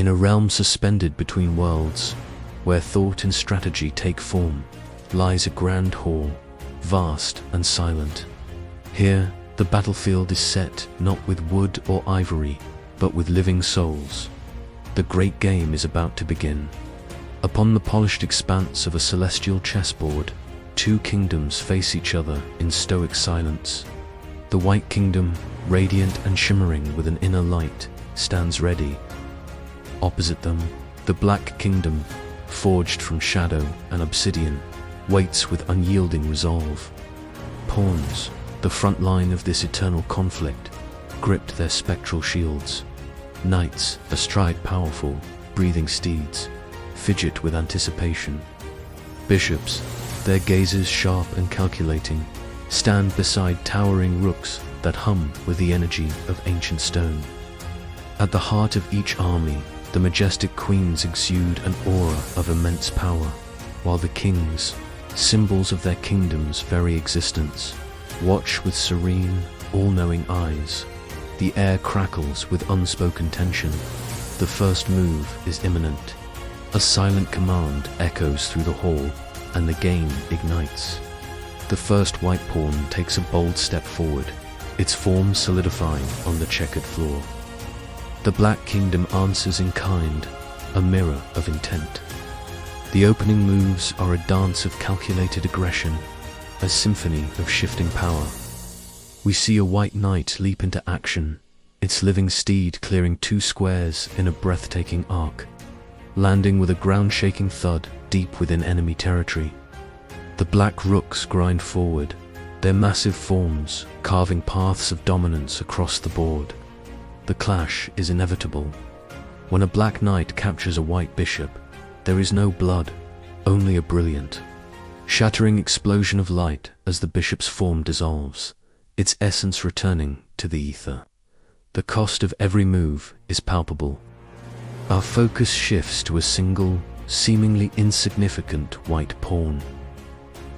In a realm suspended between worlds, where thought and strategy take form, lies a grand hall, vast and silent. Here, the battlefield is set not with wood or ivory, but with living souls. The great game is about to begin. Upon the polished expanse of a celestial chessboard, two kingdoms face each other in stoic silence. The White Kingdom, radiant and shimmering with an inner light, stands ready. Opposite them, the Black Kingdom, forged from shadow and obsidian, waits with unyielding resolve. Pawns, the front line of this eternal conflict, gripped their spectral shields. Knights, astride powerful, breathing steeds, fidget with anticipation. Bishops, their gazes sharp and calculating, stand beside towering rooks that hum with the energy of ancient stone. At the heart of each army, the majestic queens exude an aura of immense power, while the kings, symbols of their kingdom's very existence, watch with serene, all-knowing eyes. The air crackles with unspoken tension. The first move is imminent. A silent command echoes through the hall, and the game ignites. The first white pawn takes a bold step forward, its form solidifying on the checkered floor. The Black Kingdom answers in kind, a mirror of intent. The opening moves are a dance of calculated aggression, a symphony of shifting power. We see a white knight leap into action, its living steed clearing two squares in a breathtaking arc, landing with a ground-shaking thud deep within enemy territory. The black rooks grind forward, their massive forms carving paths of dominance across the board. The clash is inevitable. When a black knight captures a white bishop, there is no blood, only a brilliant, shattering explosion of light as the bishop's form dissolves, its essence returning to the ether. The cost of every move is palpable. Our focus shifts to a single, seemingly insignificant white pawn.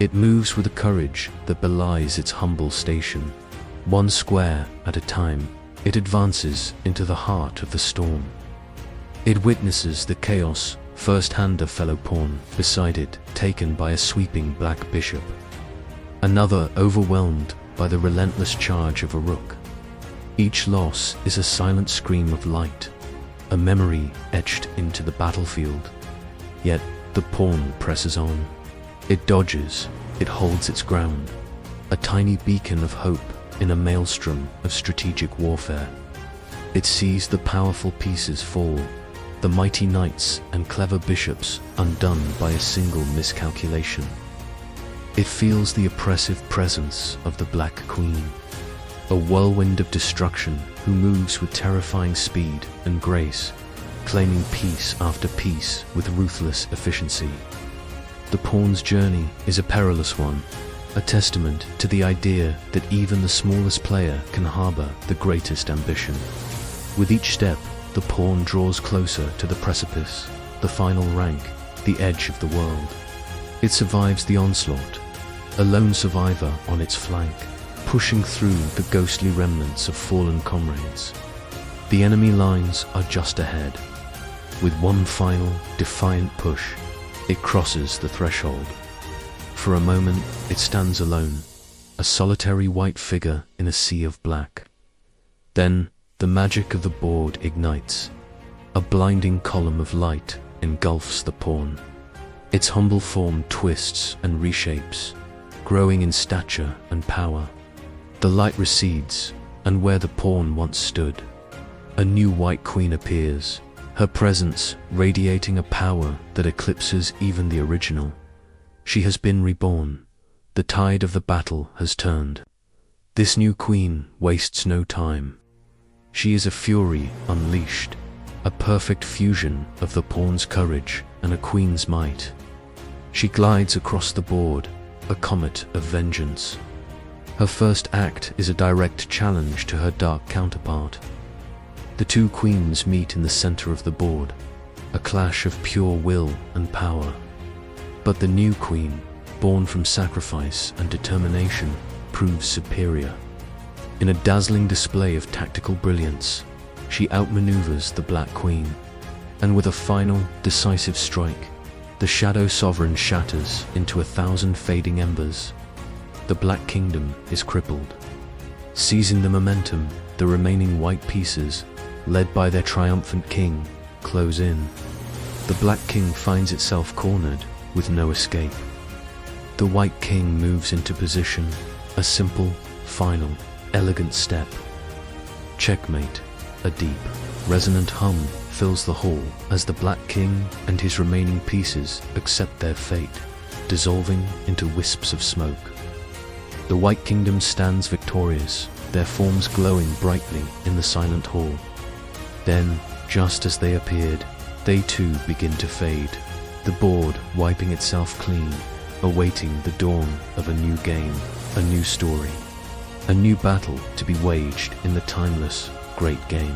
It moves with a courage that belies its humble station. One square at a time, it advances into the heart of the storm. It witnesses the chaos first-hand, a fellow pawn beside it taken by a sweeping black bishop. Another overwhelmed by the relentless charge of a rook. Each loss is a silent scream of light, a memory etched into the battlefield. Yet the pawn presses on. It dodges, it holds its ground, a tiny beacon of hope in a maelstrom of strategic warfare. It sees the powerful pieces fall, the mighty knights and clever bishops undone by a single miscalculation. It feels the oppressive presence of the Black Queen, a whirlwind of destruction who moves with terrifying speed and grace, claiming piece after piece with ruthless efficiency. The pawn's journey is a perilous one, a testament to the idea that even the smallest player can harbor the greatest ambition. With each step, the pawn draws closer to the precipice, the final rank, the edge of the world. It survives the onslaught, a lone survivor on its flank, pushing through the ghostly remnants of fallen comrades. The enemy lines are just ahead. With one final, defiant push, it crosses the threshold. For a moment, it stands alone, a solitary white figure in a sea of black. Then, the magic of the board ignites. A blinding column of light engulfs the pawn. Its humble form twists and reshapes, growing in stature and power. The light recedes, and where the pawn once stood, a new white queen appears, her presence radiating a power that eclipses even the original. She has been reborn. The tide of the battle has turned. This new queen wastes no time. She is a fury unleashed, a perfect fusion of the pawn's courage and a queen's might. She glides across the board, a comet of vengeance. Her first act is a direct challenge to her dark counterpart. The two queens meet in the center of the board, a clash of pure will and power. But the new queen, born from sacrifice and determination, proves superior. In a dazzling display of tactical brilliance, she outmaneuvers the Black Queen. And with a final, decisive strike, the Shadow Sovereign shatters into 1,000 fading embers. The Black Kingdom is crippled. Seizing the momentum, the remaining white pieces, led by their triumphant king, close in. The Black King finds itself cornered, with no escape. The White King moves into position, a simple, final, elegant step. Checkmate. A deep, resonant hum fills the hall as the Black King and his remaining pieces accept their fate, dissolving into wisps of smoke. The White Kingdom stands victorious, their forms glowing brightly in the silent hall. Then, just as they appeared, they too begin to fade, the board wiping itself clean, awaiting the dawn of a new game, a new story, a new battle to be waged in the timeless, great game.